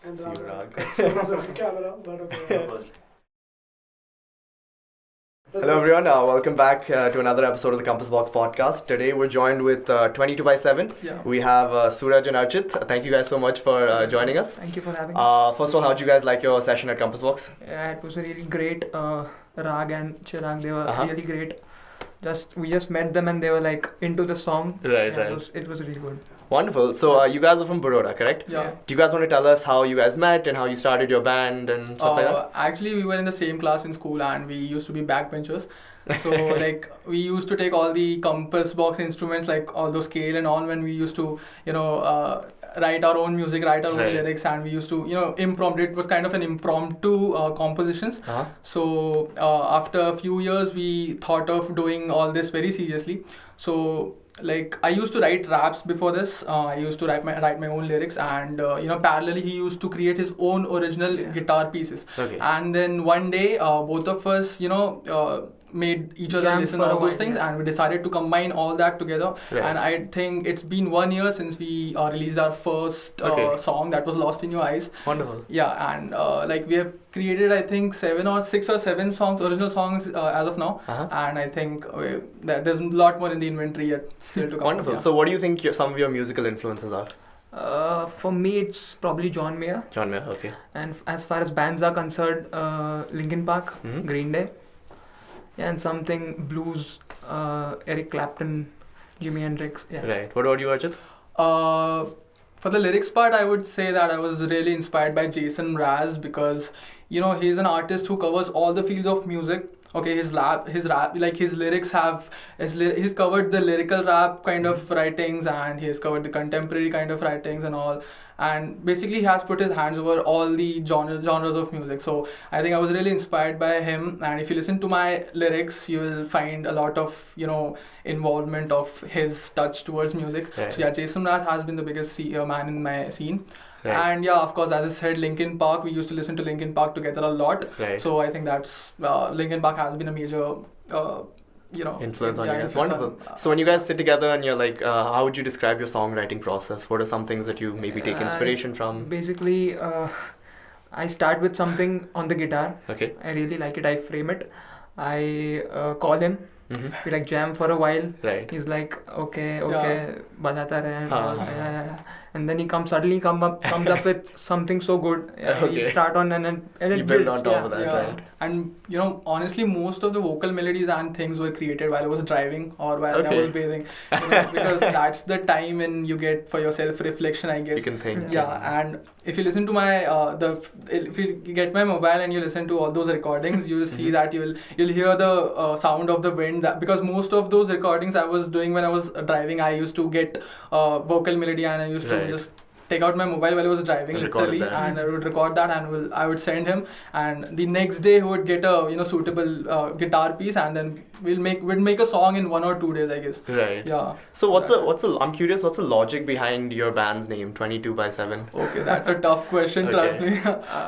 And Camera, but okay. Hello everyone, welcome back to another episode of the Compass Box podcast. Today we're joined with 22 by 7. Yeah. We have Suraj and Archit. Thank you guys so much for joining us. Thank you for having us. First of all, how did you guys like your session at Compass Box? Yeah, it was a really great. Rag and Chirag, they were Uh-huh. really great. We just met them and they were like into the song. Right, Yeah, right. It was really good. Wonderful. So you guys are from Baroda, correct? Yeah. Do you guys want to tell us how you guys met and how you started your band and stuff like that? Actually, we were in the same class in school and we used to be backbenchers. So like we used to take all the compass box instruments, like all those scale and all, when we used to, write our own music, write our own Right. lyrics, and we used to, impromptu. It was kind of an impromptu compositions. Uh-huh. So after a few years, we thought of doing all this very seriously. So like I used to write raps before this. I used to write my own lyrics, and parallelly he used to create his own original guitar pieces. Okay. And then one day, both of us, made each other Jammed listen for to a all those while, things, yeah. and we decided to combine all that together. Right. And I think it's been 1 year since we released our first Okay. song, that was Lost in Your Eyes. Wonderful. Yeah, and like we have created, I think 6 or 7 songs, original songs as of now. Uh-huh. And I think that there's a lot more in the inventory yet still to come. Wonderful. Yeah. So what do you think some of your musical influences are? For me, it's probably John Mayer. John Mayer, okay. And as far as bands are concerned, Linkin Park, Mhm. Green Day. Yeah, and something blues, Eric Clapton, Jimi Hendrix. Yeah. Right. What about you, Archit? For the lyrics part, I would say that I was really inspired by Jason Mraz, because he's an artist who covers all the fields of music. Okay, his rap, like his lyrics have, he's covered the lyrical rap kind of writings, and he has covered the contemporary kind of writings and all. And basically, he has put his hands over all the genres of music. So I think I was really inspired by him. And if you listen to my lyrics, you will find a lot of involvement of his touch towards music. Right. So yeah, Jason Mraz has been the biggest man in my scene. Right. And yeah, of course, as I said, Linkin Park, we used to listen to Linkin Park together a lot. Right. So I think that's Linkin Park has been a major Influence on you guys. influence Wonderful. on, So when you guys sit together and you're like, how would you describe your songwriting process? What are some things that you maybe take inspiration from? Basically, I start with something on the guitar. Okay. I really like it. I frame it. I call him. Mm-hmm. We like jam for a while. Right. He's like, okay, bajata rahe and all. हाँ. Yeah. And then he comes up with something so good. Yeah, we Okay. start on and it You build builds, on top yeah. of that, yeah. right? And honestly, most of the vocal melodies and things were created while I was driving or while I Okay. was bathing, because that's the time when you get for your self-reflection, I guess. You can think. Yeah, and if you listen to my if you get my mobile and you listen to all those recordings, you will see Mhm. that you'll hear the sound of the wind. Because most of those recordings I was doing when I was driving, I used to get vocal melody and I used to Right. just take out my mobile while I was driving, And record literally, that. and I would record that and I would send him, and the next day he would get a suitable guitar piece, and then we'd make a song in 1 or 2 days, I guess. Right. Yeah. So I'm curious, what's the logic behind your band's name, 22 by 7? Okay, that's a tough question, trust Okay. me.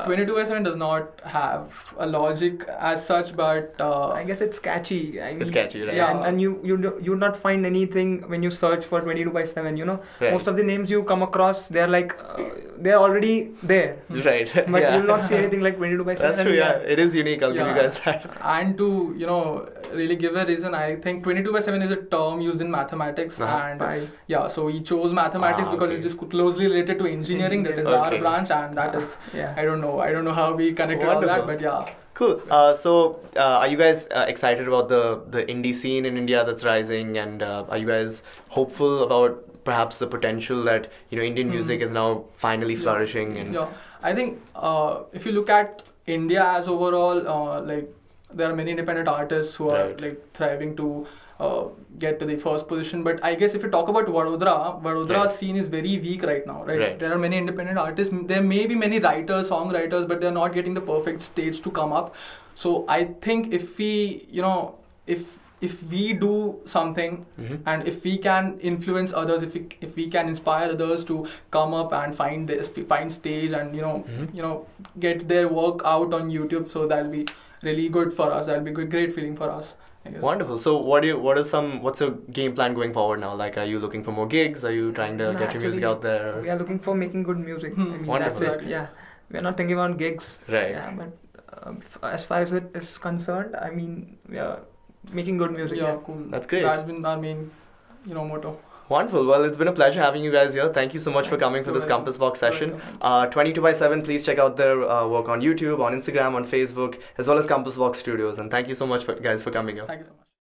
22 by 7 does not have a logic as such, but I guess it's catchy. I mean, It's catchy, right? Yeah, and you not find anything when you search for 22 by 7. Right. Most of the names you come across, they're like they're already there. Right. But Yeah. you'll not see anything like 22 by 7. That's true, yeah. It is unique. I'll give you Yeah. guys that. and to really give a reason, I think 22 by 7 is a term used in mathematics, Uh-huh. and Pi. yeah, so we chose mathematics because okay. it's just closely related to engineering. That is Okay. our branch, and that is Yeah. I don't know how we connected all Wonderful. that, but yeah. Cool. Are you guys excited about the indie scene in India that's rising, and are you guys hopeful about perhaps the potential that Indian music is now finally flourishing? And Yeah, I think if you look at India as overall, like there are many independent artists who are Right. like thriving to get to the first position. But I guess if you talk about Vadodara's Right. scene is very weak right now, right? Right. There are many independent artists. There may be many writers, songwriters, but they're not getting the perfect stage to come up. So I think if we, if we do something, Mhm. and if we can influence others, if we can inspire others to come up and find stage, and Mhm. get their work out on YouTube, so that'll be really good for us. That'll be great feeling for us. I guess. Wonderful. So what's your game plan going forward now? Like, are you looking for more gigs? Are you trying to No, get your music actually, out there? We are looking for making good music. I mean, Wonderful. that's it. Yeah, we are not thinking about gigs. Right. Yeah, but as far as it is concerned, I mean, we are making good music. Yeah, cool. That's great. That's been our main, motto. Wonderful. Well, it's been a pleasure having you guys here. Thank you so much for coming for You're this welcome. Compass Box session. Welcome. 22/7, please check out their work on YouTube, on Instagram, on Facebook, as well as Compass Box Studios. And thank you so much, guys, for coming here. Thank you so much.